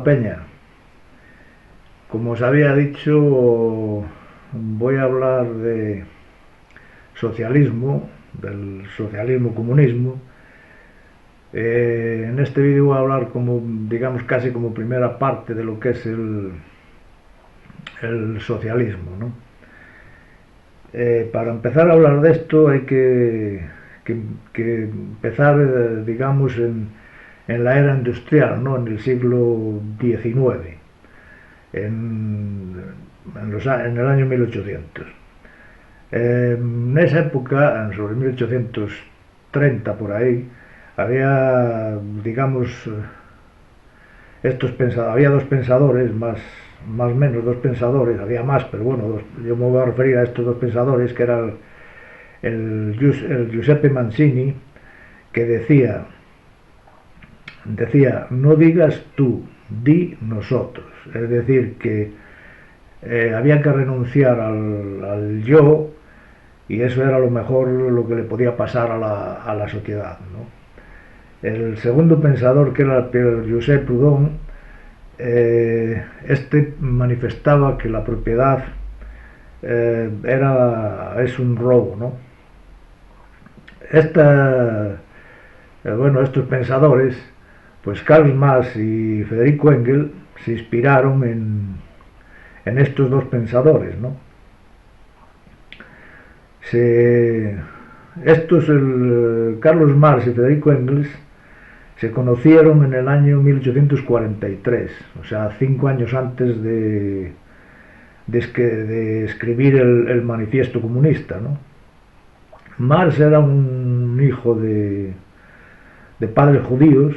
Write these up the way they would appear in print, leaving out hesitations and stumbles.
Peña. Como os había dicho, voy a hablar de socialismo, del socialismo-comunismo. En este vídeo voy a hablar como, digamos, casi como primera parte de lo que es el socialismo, ¿no? Para empezar a hablar de esto hay que empezar, digamos, en la era industrial, ¿no? En el siglo XIX, en el año 1800. En esa época, sobre 1830 por ahí, había, digamos, había dos pensadores, más o menos dos pensadores, había más, pero bueno, yo me voy a referir a estos dos pensadores, que era el Giuseppe Mazzini, que decía, no digas tú, di nosotros. Es decir, que había que renunciar al yo, y eso era lo mejor, lo que le podía pasar a la sociedad, ¿no? El segundo pensador, que era Josep Proudhon, este manifestaba que la propiedad es un robo, ¿no? Estos pensadores, pues Karl Marx y Federico Engels, se inspiraron en estos dos pensadores, ¿no? Carlos Marx y Federico Engels se conocieron en el año 1843, o sea, 5 años antes de escribir el manifiesto comunista, ¿no? Marx era un hijo de padres judíos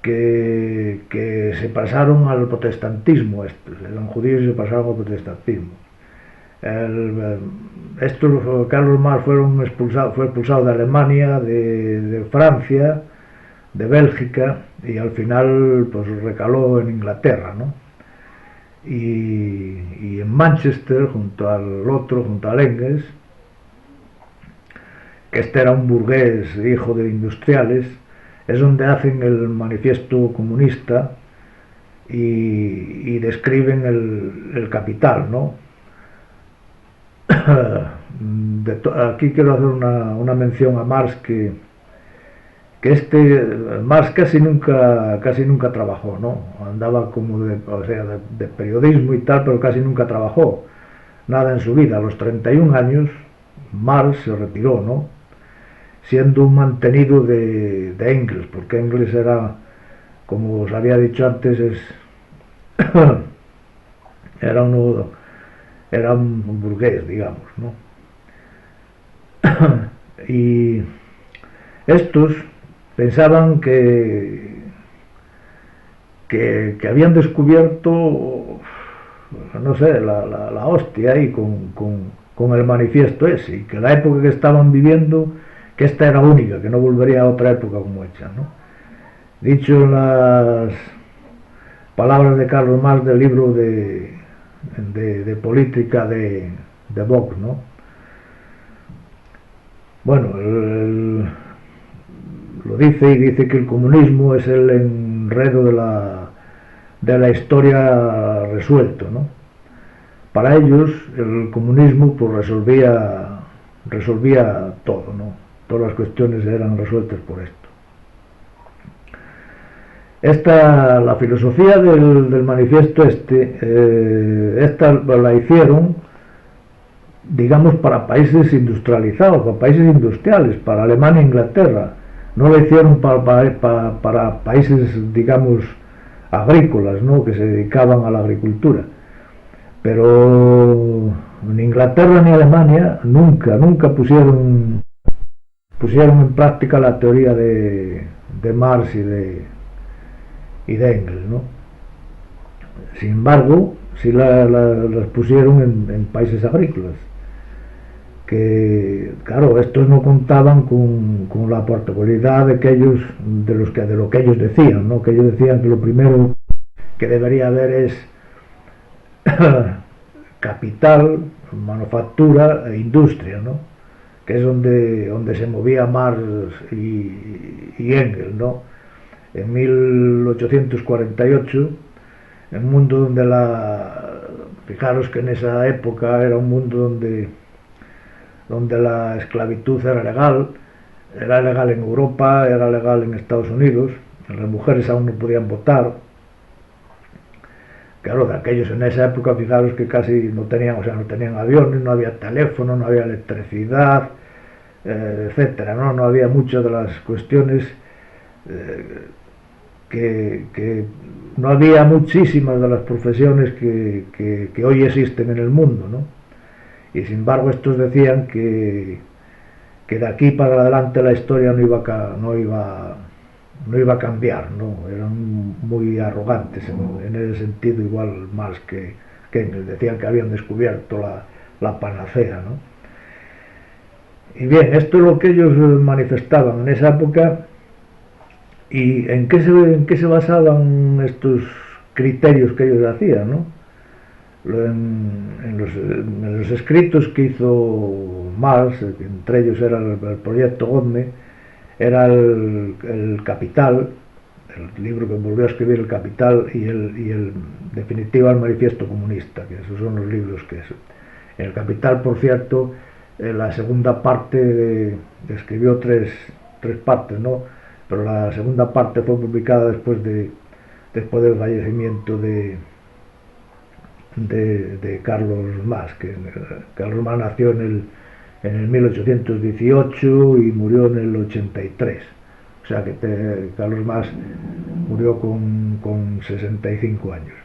que se pasaron al protestantismo. Eran judíos y se pasaron al protestantismo. Carlos Marx fue expulsado de Alemania, de Francia, de Bélgica, y al final pues recaló en Inglaterra, ¿no? Y en Manchester, junto al Engels, que este era un burgués hijo de industriales, es donde hacen el manifiesto comunista y describen el capital, ¿no? Aquí quiero hacer una mención a Marx, que Marx casi nunca trabajó, ¿no? Andaba como de periodismo y tal, pero casi nunca trabajó nada en su vida. A los 31 años Marx se retiró, ¿no? Siendo un mantenido de Engels, porque Engels era, como os había dicho antes, era un burgués, digamos, ¿no? Y estos pensaban que habían descubierto, no sé, la hostia ahí con el manifiesto ese, y que la época que estaban viviendo, que esta era única, que no volvería a otra época como esta, ¿no? Dicho en las palabras de Karl Marx del libro de política de Vox, ¿no? Bueno, lo dice que el comunismo es el enredo de la historia resuelto, ¿no? Para ellos el comunismo pues resolvía todo, ¿no? Todas las cuestiones eran resueltas por esto. La filosofía del manifiesto esta la hicieron, digamos, para países industrializados, para países industriales, para Alemania e Inglaterra. No la hicieron para países, digamos, agrícolas, ¿no? Que se dedicaban a la agricultura. Pero ni Inglaterra ni Alemania nunca pusieron en práctica la teoría de Marx y de Engels, ¿no? Sin embargo, sí las pusieron en países agrícolas, que claro, estos no contaban con la portabilidad de lo que ellos decían, ¿no? Que ellos decían que lo primero que debería haber es capital, manufactura e industria, ¿no? Que es donde se movía Marx y Engels, ¿no? en 1848, en un mundo donde fijaros que en esa época era un mundo donde la esclavitud era legal en Europa, era legal en Estados Unidos, las mujeres aún no podían votar. Claro, de aquellos en esa época, fijaros que casi no tenían, o sea, no tenían aviones, no había teléfono, no había electricidad, etcétera, ¿no? Había muchas de las cuestiones que no había muchísimas de las profesiones que hoy existen en el mundo, ¿no? Y sin embargo estos decían que de aquí para adelante la historia no iba a cambiar, ¿no? Eran muy arrogantes en ese sentido, igual más que decían que habían descubierto la panacea, ¿no? Y bien, esto es lo que ellos manifestaban en esa época. ¿Y en qué se basaban estos criterios que ellos hacían, ¿no? En los escritos que hizo Marx, entre ellos era el proyecto Godme, era el Capital, el libro que volvió a escribir, el Capital, y el definitiva el Manifiesto Comunista, que esos son los libros que es. En el Capital, por cierto, la segunda parte escribió tres partes, ¿no? Pero la segunda parte fue publicada después del fallecimiento de Carlos Marx, que Carlos Marx nació en el 1818 y murió en el 83, o sea que Carlos Marx murió con 65 años,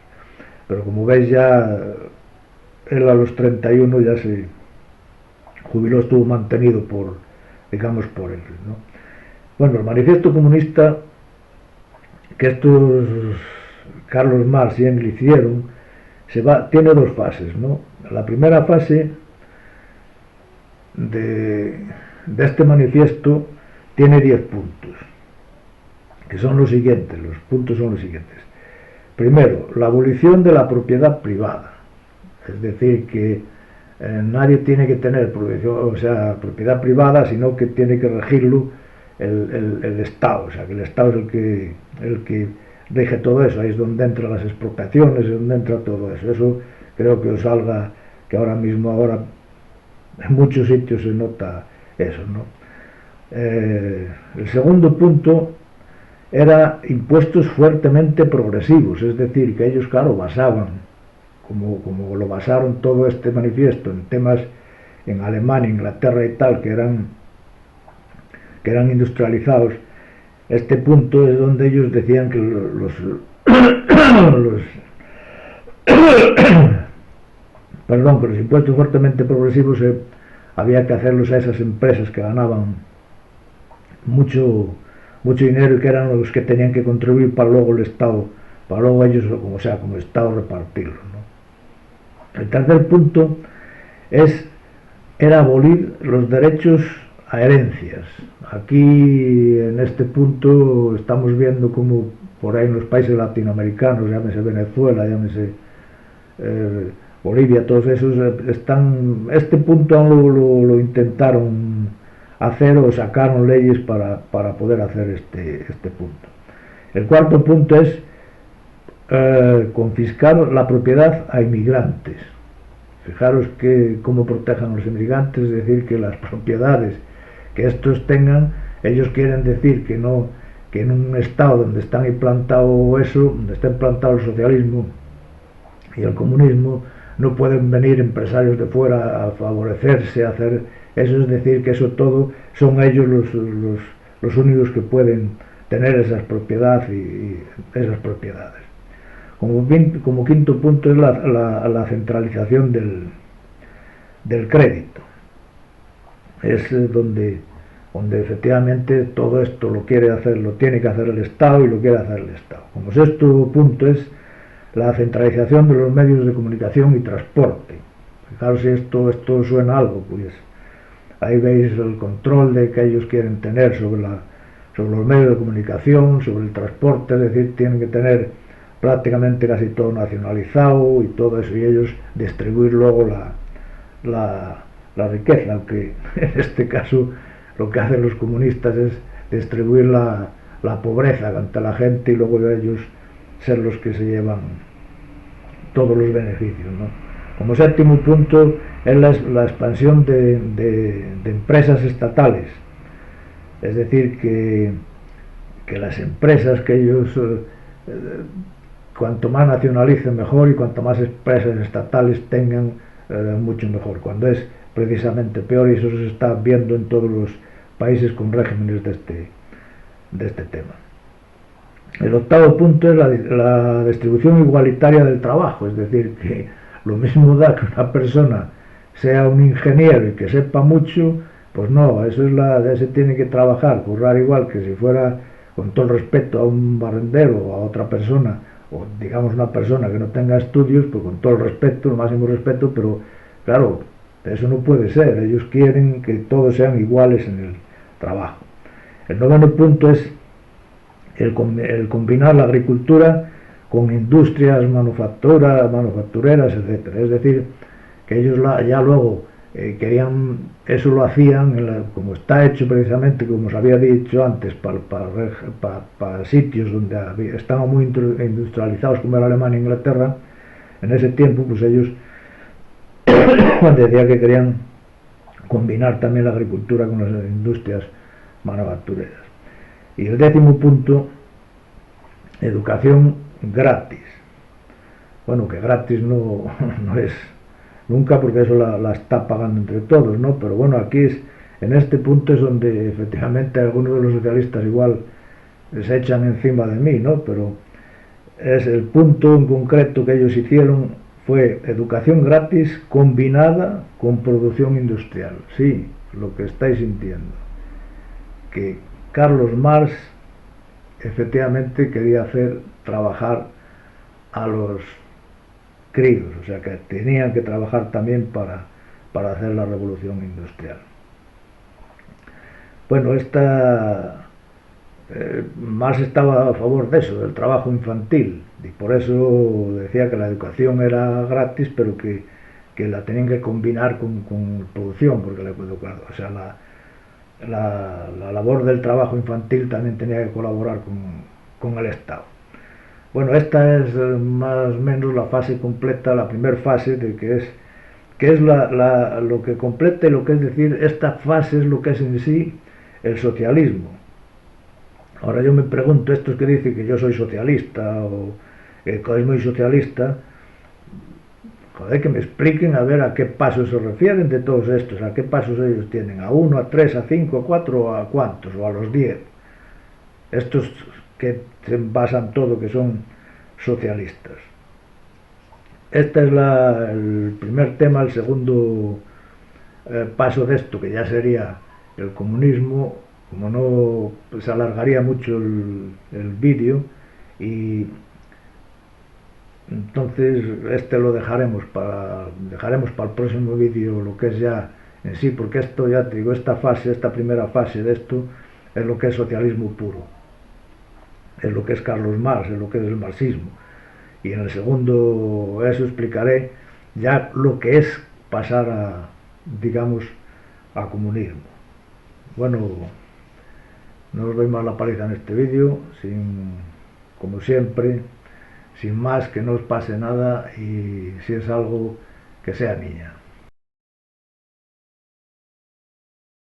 pero como veis ya él a los 31 ya se jubiló, estuvo mantenido por él, ¿no? Bueno, el Manifiesto Comunista que estos Carlos Marx y Engels hicieron tiene dos fases, ¿no? La primera fase de este manifiesto tiene 10 puntos, que son los siguientes. Los puntos son los siguientes. Primero, la abolición de la propiedad privada, es decir, que nadie tiene que tener propiedad privada, sino que tiene que regirlo el Estado, o sea, que el Estado es el que rige todo eso. Ahí es donde entran las expropiaciones, es donde entra todo eso. Eso creo que os salga, que ahora mismo en muchos sitios se nota eso, ¿no? El segundo punto era impuestos fuertemente progresivos, es decir, que ellos, claro, basaban, como lo basaron todo este manifiesto en temas en Alemania, Inglaterra y tal, que eran industrializados. Este punto es donde ellos decían que los impuestos fuertemente progresivos había que hacerlos a esas empresas que ganaban mucho dinero y que eran los que tenían que contribuir para luego el Estado, para luego ellos, como Estado, repartirlo, ¿no? El tercer punto era abolir los derechos a herencias. Aquí en este punto estamos viendo como por ahí en los países latinoamericanos, llámese Venezuela, llámese Bolivia, todos esos este punto lo intentaron hacer o sacaron leyes para poder hacer este punto. El cuarto punto es confiscar la propiedad a inmigrantes. Fijaros cómo protegen a los inmigrantes, es decir, que las propiedades que estos tengan, ellos quieren decir que en un estado donde está implantado el socialismo y el comunismo, no pueden venir empresarios de fuera a favorecerse, a hacer eso, es decir, que eso todo son ellos los únicos que pueden tener esas propiedades y esas propiedades. Como quinto punto es la centralización del crédito. Es donde efectivamente todo esto lo tiene que hacer el Estado y lo quiere hacer el Estado. Como sexto punto es la centralización de los medios de comunicación y transporte. Fijaros si esto suena algo, pues ahí veis el control que ellos quieren tener sobre los medios de comunicación, sobre el transporte, es decir, tienen que tener prácticamente casi todo nacionalizado y todo eso, y ellos distribuir luego la riqueza, aunque en este caso lo que hacen los comunistas es distribuir la la pobreza ante la gente y luego ellos ser los que se llevan todos los beneficios, ¿no? Como séptimo punto es la expansión de empresas estatales, es decir, que las empresas que ellos cuanto más nacionalicen mejor y cuanto más empresas estatales tengan mucho mejor, cuando es precisamente peor, y eso se está viendo en todos los países con regímenes de este tema. El octavo punto es la distribución igualitaria del trabajo, es decir, que lo mismo da que una persona sea un ingeniero y que sepa mucho, pues no, eso es ese tiene que trabajar, currar igual que si fuera, con todo el respeto, a un barrendero o a otra persona, o digamos una persona que no tenga estudios, pues con todo el respeto, el máximo respeto, pero claro, eso no puede ser, ellos quieren que todos sean iguales en el trabajo. El noveno punto es el combinar la agricultura con industrias manufactureras, etcétera. Es decir, que ellos ya luego querían, eso lo hacían, como está hecho precisamente, como os había dicho antes, para sitios donde estaban muy industrializados, como era Alemania e Inglaterra. En ese tiempo, pues ellos decían que querían combinar también la agricultura con las industrias manufactureras. Y el décimo punto, educación gratis. Bueno, que gratis no es nunca, porque eso la está pagando entre todos, ¿no? Pero bueno, aquí en este punto es donde efectivamente algunos de los socialistas igual se echan encima de mí, ¿no? Pero es el punto en concreto que ellos hicieron fue educación gratis combinada con producción industrial. Sí, lo que estáis sintiendo. Que Carlos Marx efectivamente quería hacer trabajar a los críos, o sea que tenían que trabajar también para hacer la revolución industrial. Bueno, Marx estaba a favor de eso, del trabajo infantil, y por eso decía que la educación era gratis, pero que la tenían que combinar con producción, porque o sea, la labor del trabajo infantil también tenía que colaborar con el Estado. Bueno, esta es más o menos la fase completa, la primera fase, de que es lo que completa, lo que es decir, esta fase es lo que es en sí el socialismo. Ahora yo me pregunto, estos que dicen que yo soy socialista o que es muy socialista, joder, que me expliquen a ver a qué pasos se refieren de todos estos, a qué pasos ellos tienen, a 1, a 3, a 5, a 4, a cuántos, o a los 10. Estos que se basan todo que son socialistas. Este es el primer tema. El segundo paso de esto, que ya sería el comunismo, como no se alargaría mucho el vídeo, y entonces lo dejaremos para el próximo vídeo, lo que es ya en sí, porque esto, ya te digo, esta primera fase de esto es lo que es socialismo puro, es lo que es Carlos Marx, es lo que es el marxismo. Y en el segundo eso explicaré ya lo que es pasar digamos, a comunismo. Bueno, no os doy más la paliza en este vídeo, como siempre, sin más, que no os pase nada, y si es algo, que sea niña.